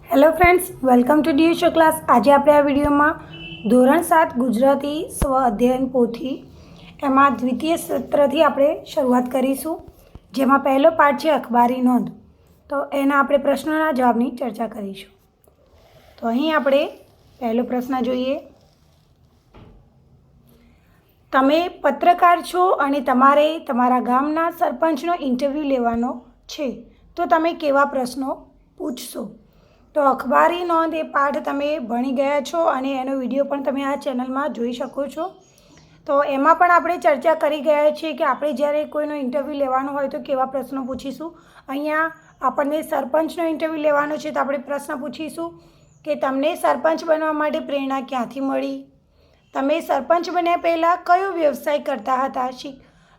Hello friends, welcome to DU class. આજે આપણે આ વિડીયોમાં ધોરણ 7 ગુજરાતી સ્વ અધ્યયન પોથી એમાં દ્વિતીય સત્રથી આપણે શરૂઆત કરીશું, જેમાં પહેલો પાઠ છે અખબારી નોંધ. તો એના આપણે પ્રશ્નોના જવાબની ચર્ચા કરીશું. તો અહીં આપણે પહેલો પ્રશ્ન જોઈએ. તમે પત્રકાર છો અને તમારે તમારા ગામના સરપંચનો ઇન્ટરવ્યૂ લેવાનો છે, તો તમે કેવા પ્રશ્નો પૂછશો? તો અખબારી નોંધ એ પાઠ તમે ભણી ગયા છો અને એનો વિડીયો પણ તમે આ ચેનલમાં જોઈ શકો છો. તો એમાં પણ આપણે ચર્ચા કરી ગયા છીએ કે આપણે જ્યારે કોઈનો ઇન્ટરવ્યૂ લેવાનો હોય તો કેવા પ્રશ્નો પૂછીશું. અહીંયા આપણને સરપંચનો ઇન્ટરવ્યૂ લેવાનો છે તો આપણે પ્રશ્ન પૂછીશું કે તમને સરપંચ બનવા માટે પ્રેરણા ક્યાંથી મળી? તમે સરપંચ બન્યા પહેલાં કયો વ્યવસાય કરતા હતા?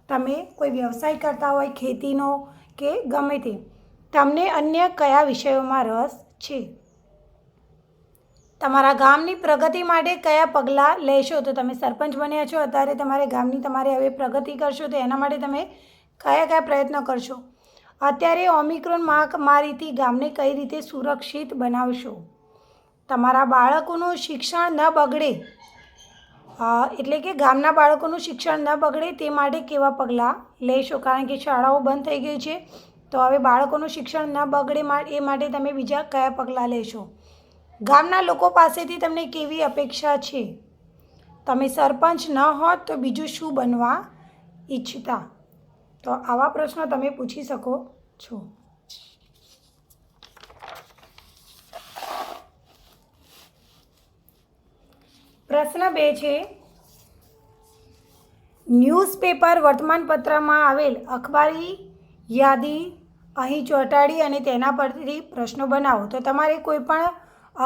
તમે કોઈ વ્યવસાય કરતા હોય, ખેતીનો કે ગમે તે. તમને અન્ય કયા વિષયોમાં રસ છે? તમારા ગામની પ્રગતિ માટે કયા પગલાં લેશો? તો તમે સરપંચ બન્યા છો, અત્યારે તમારે ગામની તમારે હવે પ્રગતિ કરશો તો એના માટે તમે કયા કયા પ્રયત્નો કરશો? અત્યારે ઓમિક્રોન મહામારીથી ગામને કઈ રીતે સુરક્ષિત બનાવશો? તમારા બાળકોનું શિક્ષણ ન બગડે, એટલે કે ગામના બાળકોનું શિક્ષણ ન બગડે તે માટે કેવા પગલાં લેશો? કારણ કે શાળાઓ બંધ થઈ ગઈ છે, તો હવે બાળકોનું શિક્ષણ ન બગડે એ માટે તમે બીજા કયા પગલાં લેશો? ગામના લોકો પાસેથી તમને કેવી અપેક્ષા છે? તમે સરપંચ ન હોત તો બીજું શું બનવા ઈચ્છતા? તો આવા પ્રશ્નો તમે પૂછી શકો છો. પ્રશ્ન 2 છે, ન્યૂઝપેપર વર્તમાનપત્રમાં આવેલ અખબારી યાદી અહીં ચોંટાડી અને તેના પરથી પ્રશ્નો બનાવો. તો તમારે કોઈ પણ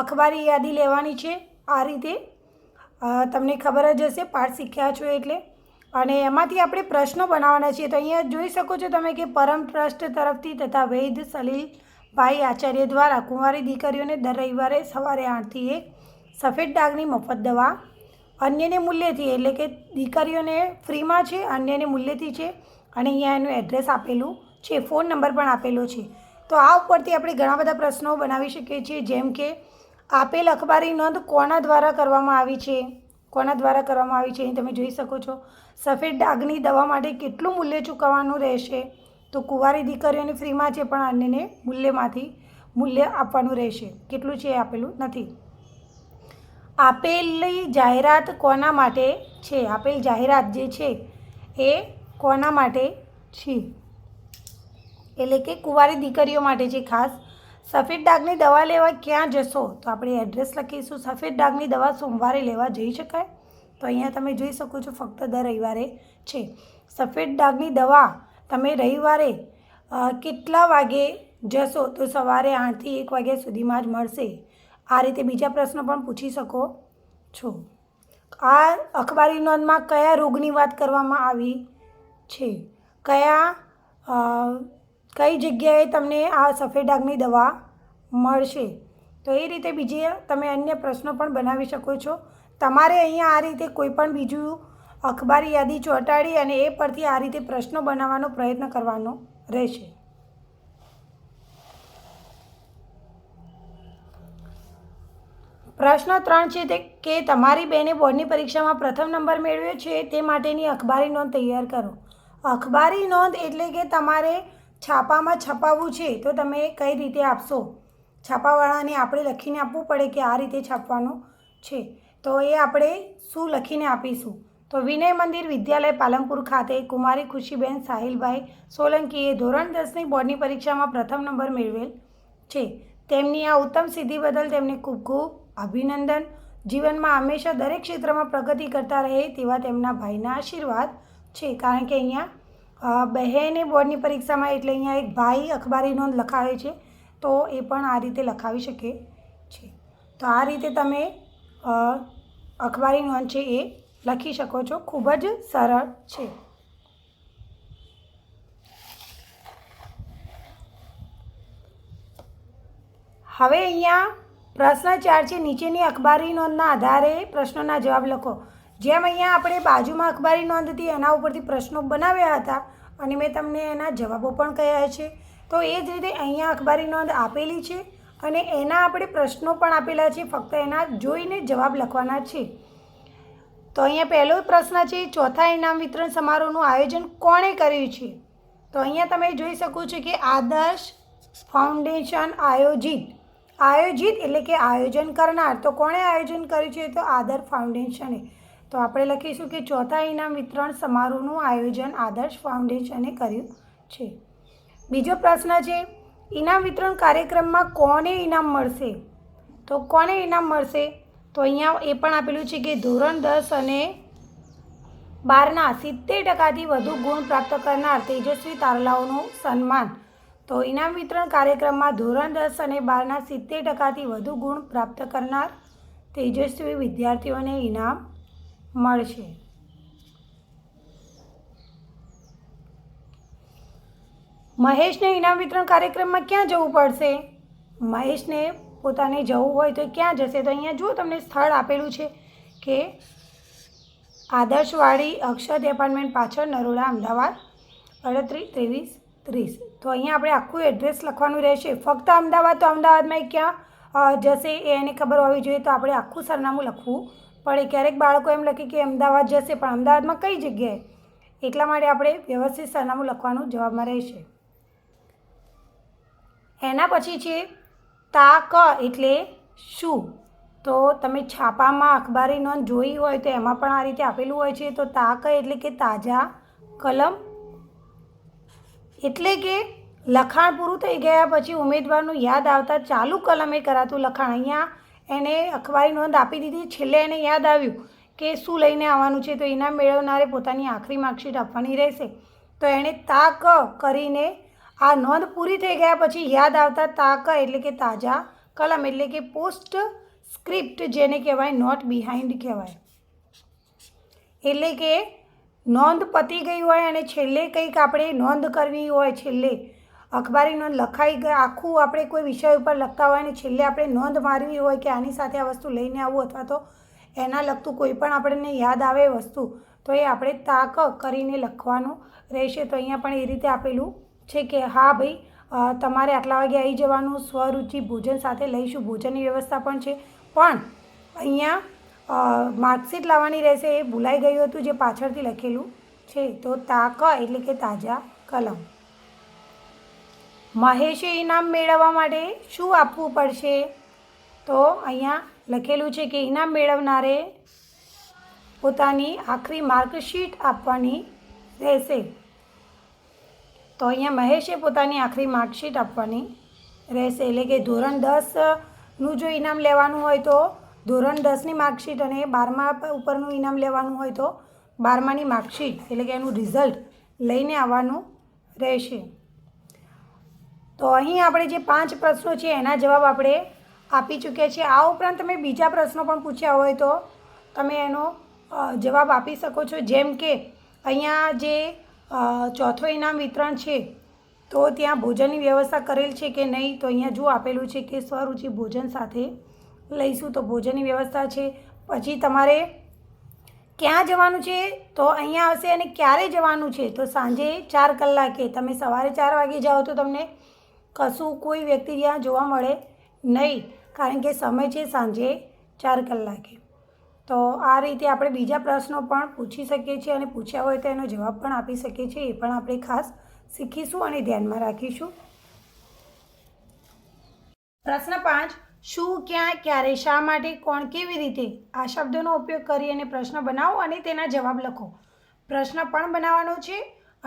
અખબારી યાદી લેવાની છે. આ રીતે તમને ખબર જ હશે, પાઠ શીખ્યા છો એટલે. અને એમાંથી આપણે પ્રશ્નો બનાવવાના છીએ. તો અહીંયા જોઈ શકો છો તમે કે પરમ ટ્રસ્ટ તરફથી તથા વૈદ સલીલભાઈ આચાર્ય દ્વારા કુંવારી દીકરીઓને દર રવિવારે સવારે 8 થી 1 સફેદ ડાઘની મફત દવા અન્યને મૂલ્યથી, એટલે કે દીકરીઓને ફ્રીમાં છે, અન્યને મૂલ્યથી છે. અને અહીંયા એનું એડ્રેસ આપેલું છે, ફોન નંબર પણ આપેલો છે. તો આ ઉપરથી આપણે ઘણા બધા પ્રશ્નો બનાવી શકીએ છીએ, જેમ કે આપેલ અખબારી નોંધ કોના દ્વારા કરવામાં આવી છે? કોના દ્વારા કરવામાં આવી છે અહીં તમે જોઈ શકો છો. સફેદ ડાઘની દવા માટે કેટલું મૂલ્ય ચૂકવવાનું રહેશે? તો કુંવારી દીકરીઓને ફ્રીમાં છે પણ અન્યને મૂલ્ય આપવાનું રહેશે. કેટલું છે એ આપેલું નથી. આપેલી જાહેરાત કોના માટે છે? આપેલ જાહેરાત જે છે એ કોના માટે છે? એટલે કે કુંવારી દીકરીઓ માટે છે ખાસ. સફેદ ડાઘની દવા લેવા ક્યાં જશો? તો આપણે એડ્રેસ લખીશું. સફેદ ડાઘની દવા સોમવારે લેવા જઈ શકાય? તો અહીંયા તમે જોઈ શકો છો ફક્ત દર રવિવારે છે. સફેદ ડાઘની દવા તમે રવિવારે કેટલા વાગે જશો? તો સવારે 8 થી 1 વાગ્યા સુધીમાં જ મળશે. આ રીતે બીજા પ્રશ્નો પણ પૂછી શકો છો. આ અખબારી નોંધમાં કયા રોગની વાત કરવામાં આવી છે? કઈ જગ્યાએ તમને આ સફેદ ડાઘની દવા મળશે? તો એ રીતે બીજી તમે અન્ય પ્રશ્નો પણ બનાવી શકો છો. તમારે અહીંયા આ રીતે કોઈ પણ બીજું અખબારી યાદી ચોંટાડી અને એ પરથી આ રીતે પ્રશ્નો બનાવવાનો પ્રયત્ન કરવાનો રહેશે. પ્રશ્ન 3 છે તે કે તમારી બેને બોર્ડની પરીક્ષામાં પ્રથમ નંબર મેળવ્યો છે તે માટેની અખબારી નોંધ તૈયાર કરો. અખબારી નોંધ એટલે કે તમારે છાપામાં છપાવવું છે તો તમે કઈ રીતે આપશો? છાપાવાળાને આપણે લખીને આપવું પડે કે આ રીતે છાપવાનું છે, તો એ આપણે શું લખીને આપીશું? તો વિનય મંદિર વિદ્યાલય પાલનપુર ખાતે કુમારી ખુશીબેન સાહિલભાઈ સોલંકીએ ધોરણ 10ની બોર્ડની પરીક્ષામાં પ્રથમ નંબર મેળવેલ છે. તેમની આ ઉત્તમ સિદ્ધિ બદલ તેમને ખૂબ ખૂબ અભિનંદન. જીવનમાં હંમેશા દરેક ક્ષેત્રમાં પ્રગતિ કરતા રહે તેવા તેમના ભાઈના આશીર્વાદ છે. કારણ કે અહીંયા બહેને બોર્ડની પરીક્ષામાં, એટલે અહીંયા એક ભાઈ અખબારી નોંધ લખાવે છે, તો એ પણ આ રીતે લખાવી શકે છે. તો આ રીતે તમે અખબારી નોંધ છે એ લખી શકો છો. ખૂબ જ સરળ છે. હવે અહીંયા પ્રશ્ન 4 છે, નીચેની અખબારી નોંધના આધારે પ્રશ્નોના જવાબ લખો. જેમ અહીંયા આપણે બાજુમાં અખબારી નોંધ હતી એના ઉપરથી પ્રશ્નો બનાવ્યા હતા અને મેં તમને એના જવાબો પણ કહ્યા છે, તો એ જ રીતે અહીંયા અખબારી નોંધ આપેલી છે અને એના આપણે પ્રશ્નો પણ આપેલા છે, ફક્ત એના જોઈને જવાબ લખવાના છે. તો અહીંયા પહેલો પ્રશ્ન છે, ચોથા ઇનામ વિતરણ સમારોહનું આયોજન કોણે કર્યું છે? તો અહીંયા તમે જોઈ શકો છો કે આદર્શ ફાઉન્ડેશન આયોજિત એટલે કે આયોજન કરનાર. તો કોણે આયોજન કર્યું છે? તો આદર્શ ફાઉન્ડેશને. તો આપણે લખીશું કે ચોથા ઇનામ વિતરણ સમારોહનું આયોજન આદર્શ ફાઉન્ડેશને કર્યું છે. બીજો પ્રશ્ન છે, ઇનામ વિતરણ કાર્યક્રમમાં કોને ઇનામ મળશે? તો કોને ઇનામ મળશે? તો અહીંયા એ પણ આપેલું છે કે ધોરણ 10 અને 12ના 70% વધુ ગુણ પ્રાપ્ત કરનાર તેજસ્વી તારલાઓનું સન્માન. તો ઇનામ વિતરણ કાર્યક્રમમાં ધોરણ 10 અને 12ના 70%થી વધુ ગુણ પ્રાપ્ત કરનાર તેજસ્વી વિદ્યાર્થીઓને ઇનામ મળશે. મહેશને ઇનામ વિતરણ કાર્યક્રમમાં ક્યાં જવું પડશે? મહેશને પોતાને જવું હોય તો ક્યાં જશે? તો અહીંયા જુઓ તમને સ્થળ આપેલું છે કે આદર્શવાડી અક્ષત એપાર્ટમેન્ટ પાછળ, નરોડા, અમદાવાદ 382330. તો અહીંયા આપણે આખું એડ્રેસ લખવાનું રહેશે. ફક્ત અમદાવાદ તો અમદાવાદમાં ક્યાં જશે એ એને ખબર હોવી જોઈએ, તો આપણે આખું સરનામું લખવું પડે. ક્યારેક બાળકો એમ લખે કે અમદાવાદ જશે, પણ અમદાવાદમાં કઈ જગ્યાએ? એટલા માટે આપણે વ્યવસ્થિત સરનામું લખવાનું જવાબમાં રહેશે. એના પછી છે તાક એટલે શું? તો તમે છાપામાં અખબારી નોંધ જોઈ હોય તો એમાં પણ આ રીતે આપેલું હોય છે. તો તાક એટલે કે તાજા કલમ, એટલે કે લખાણ પૂરું થઈ ગયા પછી ઉમેદવારનું યાદ આવતા ચાલુ કલમે કરાતું લખાણ. અહીંયા એને અખબારી નોંધ આપી દીધી, છેલ્લે એને યાદ આવ્યું કે શું લઈને આવવાનું છે, તો ઇનામ મેળવનારે પોતાની આખરી માર્કશીટ આપવાની રહેશે. તો એણે તાક કરીને આ નોંધ પૂરી થઈ ગયા પછી યાદ આવતા તાક એટલે કે તાજા કલમ, એટલે કે પોસ્ટ સ્ક્રિપ્ટ જેને કહેવાય, નોટ બિહાઇન્ડ કહેવાય. એટલે કે નોંધ પતી ગઈ હોય અને છેલ્લે કંઈક આપણે નોંધ કરવી હોય, છેલ્લે અખબારી નોંધ લખાઈ ગઈ, આખું આપણે કોઈ વિષય ઉપર લખતા હોય અને છેલ્લે આપણે નોંધ મારવી હોય કે આની સાથે આ વસ્તુ લઈને આવવું, અથવા તો એના લગતું કોઈ પણ આપણને યાદ આવે વસ્તુ, તો એ આપણે તાક કરીને લખવાનું રહેશે. તો અહીંયા પણ એ રીતે આપેલું છે કે હા ભાઈ તમારે આટલા વાગે આવી જવાનું, સ્વરુચિ ભોજન સાથે લઈશું, ભોજનની વ્યવસ્થા પણ છે. પણ અહીંયા માર્કશીટ લાવવાની રહેશે, એ ભૂલાઈ ગયું હતું જે પાછળથી લખેલું છે. તો તાક એટલે કે તાજા કલમ. મહેશે ઇનામ મેળવવા માટે શું આપવું પડશે? તો અહીંયા લખેલું છે કે ઇનામ મેળવનારે પોતાની આખરી માર્કશીટ આપવાની રહેશે. તો અહીંયા મહેશે પોતાની આખરી માર્કશીટ આપવાની રહેશે. એટલે કે ધોરણ 10નું જો ઇનામ લેવાનું હોય તો ધોરણ 10ની માર્કશીટ, અને 12મા ઉપરનું ઇનામ લેવાનું હોય તો 12માની માર્કશીટ, એટલે કે એનું રિઝલ્ટ લઈને આવવાનું રહેશે. તો અહીં આપણે જે 5 પ્રશ્નો છે એના જવાબ આપણે આપી ચૂક્યા છીએ. આ ઉપરાંત તમે બીજા પ્રશ્નો પણ પૂછ્યા હોય તો તમે એનો જવાબ આપી શકો છો. જેમ કે અહીંયા જે ચોથો ઇનામ વિતરણ છે તો ત્યાં ભોજનની વ્યવસ્થા કરેલ છે કે નહીં? તો અહીંયા જો આપેલું છે કે સ્વરુચિ ભોજન સાથે લઈશું, તો ભોજનની વ્યવસ્થા છે. પછી તમારે ક્યાં જવાનું છે? તો અહીંયા આવશે. અને ક્યારે જવાનું છે? તો સાંજે 4 કલાકે. તમે સવારે 4 વાગે જાઓ તો તમને કશું કોઈ વ્યક્તિ ત્યાં જોવા મળે નહીં, કારણ કે સમય છે સાંજે 4 કલાકે. તો આ રીતે આપણે બીજા પ્રશ્નો પણ પૂછી શકીએ છીએ, અને પૂછ્યા હોય તો એનો જવાબ પણ આપી શકીએ છીએ. એ પણ આપણે ખાસ શીખીશું અને ધ્યાનમાં રાખીશું. પ્રશ્ન 5, શું, ક્યાં, ક્યારે, શા માટે, કોણ, કેવી રીતે આ શબ્દોનો ઉપયોગ કરી અને પ્રશ્ન બનાવો અને તેના જવાબ લખો. પ્રશ્ન પણ બનાવવાનો છે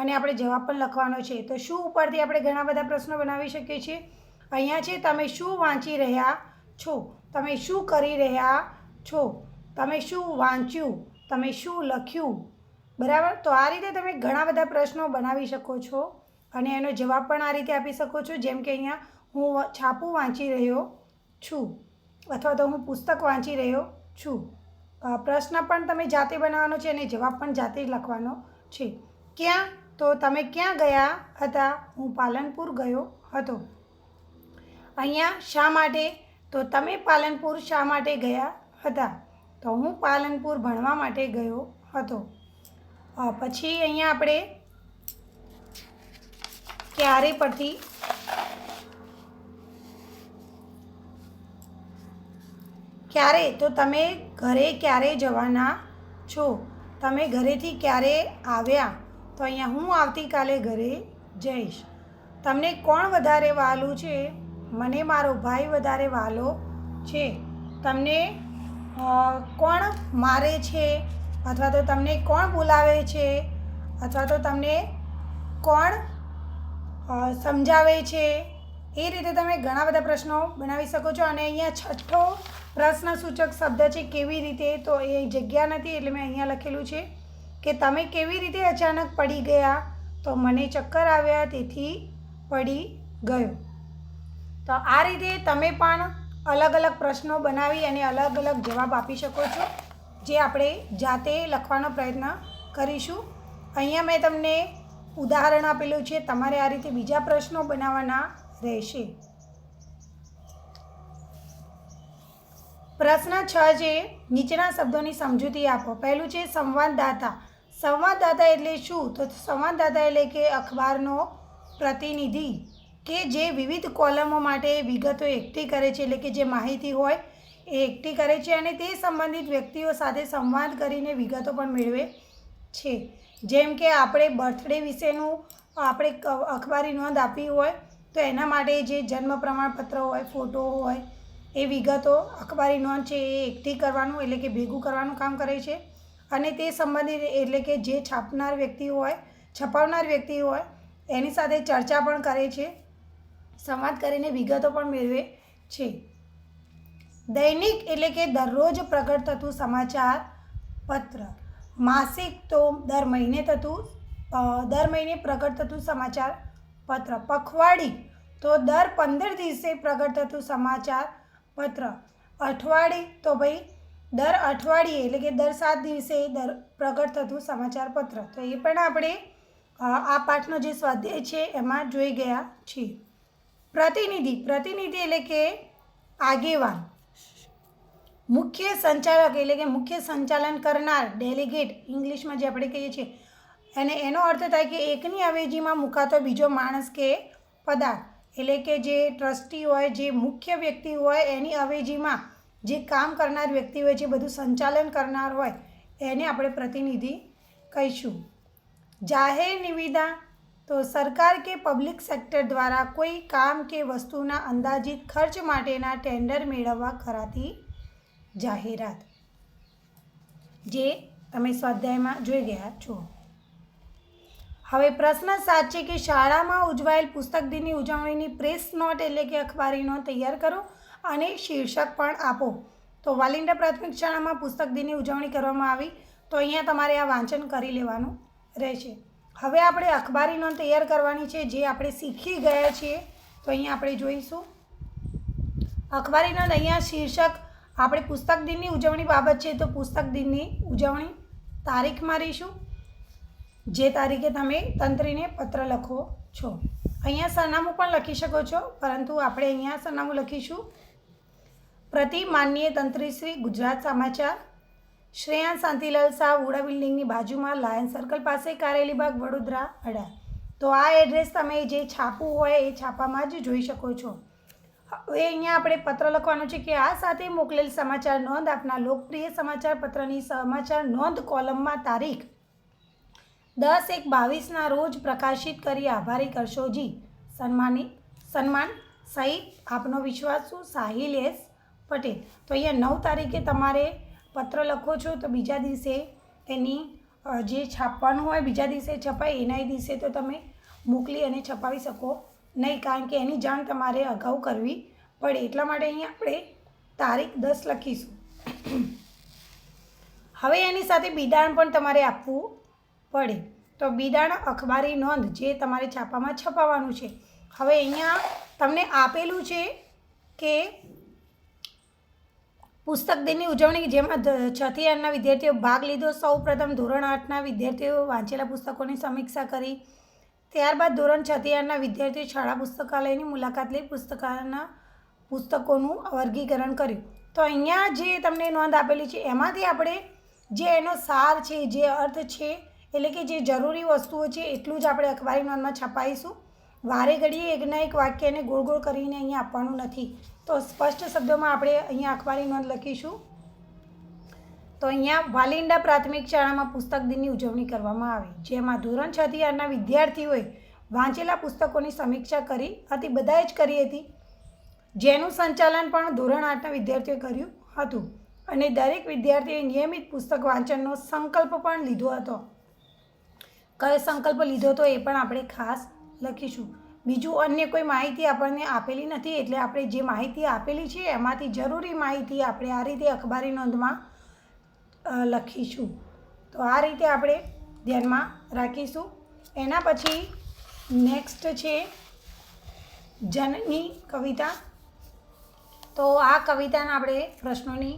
અને આપણે જવાબ પણ લખવાનો છે. તો શું ઉપરથી આપણે ઘણા બધા પ્રશ્નો બનાવી શકીએ છીએ. અહીંયા છે તમે શું વાંચી રહ્યા છો, તમે શું કરી રહ્યા છો, તમે શું વાંચ્યું, તમે શું લખ્યું, બરાબર. તો આ રીતે તમે ઘણા બધા પ્રશ્નો બનાવી શકો છો અને એનો જવાબ પણ આ રીતે આપી શકો છો. જેમ કે અહીંયા હું છાપું વાંચી રહ્યો છું, અથવા તો હું પુસ્તક વાંચી રહ્યો છું. પ્રશ્ન પણ તમે જાતે બનાવવાનો છે અને જવાબ પણ જાતે જ લખવાનો છે. ક્યાં? તો તમે ક્યાં ગયા હતા? હું પાલનપુર ગયો હતો. અહીંયા શા માટે? તો તમે પાલનપુર શા માટે ગયા હતા? તો હું પાલનપુર ભણવા માટે ગયો હતો. પછી અહીંયા આપણે ક્યારે પરથી ક્યારે, તો તમે ઘરે ક્યારે જવાના છો? તમે ઘરેથી ક્યારે આવ્યા? તો અહીંયા હું આવતીકાલે ઘરે જઈશ. તમને કોણ વધારે વહાલું છે? મને મારો ભાઈ વધારે વહાલો છે. તમને કોણ મારે છે? અથવા તો તમને કોણ બોલાવે છે? અથવા તો તમને કોણ સમજાવે છે? એ રીતે તમે ઘણા બધા પ્રશ્નો બનાવી શકો છો. અને અહીંયા છઠ્ઠો પ્રશ્નસૂચક શબ્દ છે કેવી રીતે, તો એ જગ્યા નથી એટલે મેં અહીંયા લખેલું છે કે તમે કેવી રીતે અચાનક પડી ગયા? તો મને ચક્કર આવ્યા તેથી પડી ગયો. તો આ રીતે તમે પણ અલગ અલગ પ્રશ્નો બનાવી અને અલગ અલગ જવાબ આપી શકો છો, જે આપણે જાતે લખવાનો પ્રયત્ન કરીશું. અહીંયા મેં તમને ઉદાહરણ આપેલું છે, તમારે આ રીતે બીજા પ્રશ્નો બનાવવાના રહેશે. પ્રશ્ન 6 છે, નીચેના શબ્દોની સમજૂતી આપો. પહેલું છે સંવાદદાતા. સંવાદદાતા એટલે શું? તો સંવાદદાતા એટલે કે અખબારનો પ્રતિનિધિ કે જે વિવિધ કોલમો માટે વિગતો એકઠી કરે છે, એટલે કે જે માહિતી હોય એ એકઠી કરે છે અને તે સંબંધિત વ્યક્તિઓ સાથે સંવાદ કરીને વિગતો પણ મેળવે છે. જેમ કે આપણે બર્થડે વિશેનું આપણે અખબારી નોંધ આપવી હોય તો એના માટે જે જન્મ પ્રમાણપત્ર હોય, ફોટો હોય, એ વિગતો અખબારી નોંધ છે એ એકઠી કરવાનું એટલે કે ભેગું કરવાનું કામ કરે છે. અને તે સંબંધિત એટલે કે જે છાપનાર વ્યક્તિ હોય, છપાવનાર વ્યક્તિ હોય એની સાથે ચર્ચા પણ કરે છે, સંવાદ કરીને વિગતો પણ મેળવે છે. દૈનિક એટલે કે દરરોજ પ્રગટ થતું સમાચાર પત્ર. માસિક તો દર મહિને પ્રગટ થતું સમાચાર પત્ર. પખવાડી તો દર 15 દિવસે પ્રગટ થતું સમાચાર પત્ર. અઠવાડી તો ભાઈ દર અઠવાડિયે એટલે કે દર 7 દિવસે પ્રગટ થતું સમાચાર પત્ર. તો એ પણ આપણે આ પાઠનો જે સ્વાધ્યાય છે એમાં જોઈ ગયા છીએ. પ્રતિનિધિ. પ્રતિનિધિ એટલે કે આગેવાન. મુખ્ય સંચાલક એટલે કે મુખ્ય સંચાલન કરનાર, ડેલિગેટ ઇંગ્લિશમાં જે આપણે કહીએ છીએ, અને એનો અર્થ થાય કે એકની અવેજીમાં મુકાતો બીજો માણસ કે પદાર્થ. એટલે કે જે ટ્રસ્ટી હોય, જે મુખ્ય વ્યક્તિ હોય એની અવેજીમાં જે કામ કરનાર વ્યક્તિ હોય, જે બધું સંચાલન કરનાર હોય એને આપણે પ્રતિનિધિ કહીશું. જાહેર નિવિદા તો સરકાર કે પબ્લિક સેક્ટર દ્વારા કોઈ કામ કે વસ્તુના અંદાજિત ખર્ચ માટેના ટેન્ડર મેળવવા કરાતી જાહેરાત, જે તમે સ્વાધ્યાયમાં જોઈ ગયા છો. હવે પ્રશ્ન 7 છે કે શાળામાં ઉજવાયેલ પુસ્તક દિનની ઉજવણીની પ્રેસ નોટ એટલે કે અખબારી નોંધ તૈયાર કરો અને શીર્ષક પણ આપો. તો વાલિંડા પ્રાથમિક શાળામાં પુસ્તક દિનની ઉજવણી કરવામાં આવી, તો અહીંયા તમારે આ વાંચન કરી લેવાનું રહેશે. હવે આપણે અખબારી નોંધ તૈયાર કરવાની છે, જે આપણે શીખી ગયા છીએ. તો અહીંયા આપણે જોઈશું અખબારી નોંધ. અહીંયા શીર્ષક આપણે પુસ્તક દિનની ઉજવણી બાબત છે, તો પુસ્તક દિનની ઉજવણી તારીખ મારીશું, જે તારીખે તમે તંત્રીને પત્ર લખો છો. અહીંયા સરનામું પણ લખી શકો છો, પરંતુ આપણે અહીંયા સરનામું લખીશું. પ્રતિ માનનીય તંત્રી શ્રી, ગુજરાત સમાચાર, શ્રેયાંશ શાંતિલાલ શાહ, વુડા બિલ્ડિંગની બાજુમાં, લાયન સર્કલ પાસે, કારેલીબાગ, વડોદરા 18. તો આ એડ્રેસ તમે જે છાપવું હોય એ છાપામાં જ જોઈ શકો છો. હવે અહીંયા આપણે પત્ર લખવાનું છે કે આ સાથે મોકલેલ સમાચાર નોંધ આપના લોકપ્રિય સમાચાર પત્રની સમાચાર નોંધ કોલમમાં તારીખ 10/1/22ના રોજ પ્રકાશિત કરી આભારી કરશો જી. સન્માન સહિત આપનો વિશ્વાસુ સાહિલ એસ પટેલ. તો અહીંયા 9 તારીખે તમારે પત્ર લખો છો, તો બીજા દિવસે એની જે છાપવાનું હોય બીજા દિવસે છપાય, એના દિવસે તો તમે મોકલી અને છપાવી શકો નહીં, કારણ કે એની જાણ તમારે અગાઉ કરવી પડે. એટલા માટે અહીંયા આપણે તારીખ 10 લખીશું. હવે એની સાથે બિડાણ પણ તમારે આપવું પડે. તો બિડાણ અખબારી નોંધ જે તમારે છાપામાં છપાવવાનું છે. હવે અહીંયા તમને આપેલું છે કે પુસ્તક દિનની ઉજવણી જેમાં 6 થી 8ના વિદ્યાર્થીઓ ભાગ લીધો. સૌપ્રથમ ધોરણ 8ના વિદ્યાર્થીઓ વાંચેલા પુસ્તકોની સમીક્ષા કરી. ત્યારબાદ ધોરણ 6 થી 8ના વિદ્યાર્થીઓ શાળા પુસ્તકાલયની મુલાકાત લઈ પુસ્તકોનું વર્ગીકરણ કર્યું. તો અહીંયા જે તમને નોંધ આપેલી છે એમાંથી આપણે જે એનો સાર છે, જે અર્થ છે, એટલે કે જે જરૂરી વસ્તુઓ છે એટલું જ આપણે અખબારી નોંધમાં છપાવીશું. વારે ઘડીએ એકના એક વાક્યને ગોળ ગોળ કરીને અહીંયા આપવાનું નથી. તો સ્પષ્ટ શબ્દોમાં આપણે અહીંયા અખબારી નોંધ લખીશું. તો અહીંયા વાલિંડા પ્રાથમિક શાળામાં પુસ્તક દિનની ઉજવણી કરવામાં આવી, જેમાં ધોરણ 6 થી 8ના વિદ્યાર્થીઓએ વાંચેલા પુસ્તકોની સમીક્ષા કરી હતી. બધાએ જ કરી હતી, જેનું સંચાલન પણ ધોરણ 8ના વિદ્યાર્થીઓએ કર્યું હતું. અને દરેક વિદ્યાર્થીએ નિયમિત પુસ્તક વાંચનનો સંકલ્પ પણ લીધો હતો. કયો સંકલ્પ લીધો હતો એ પણ આપણે ખાસ લખીશું. બીજું અન્ય કોઈ માહિતી આપણને આપેલી નથી, એટલે આપણે જે માહિતી આપેલી છે એમાંથી જરૂરી માહિતી આપણે આ રીતે અખબારી નોંધમાં લખીશું. તો આ રીતે આપણે ધ્યાનમાં રાખીશું. એના પછી નેક્સ્ટ છે જનની કવિતા. તો આ કવિતાના આપણે પ્રશ્નોની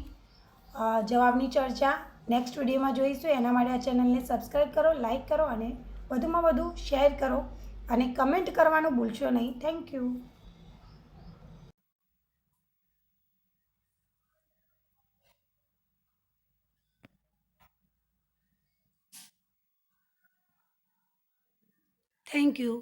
જવાબની ચર્ચા નેક્સ્ટ વિડીયોમાં જોઈશું. એના માટે આ ચેનલને સબસ્ક્રાઈબ કરો, લાઈક કરો અને વધુમાં વધુ શેર કરો અને કમેન્ટ કરવાનું ભૂલશો નહીં. Thank you. Thank you.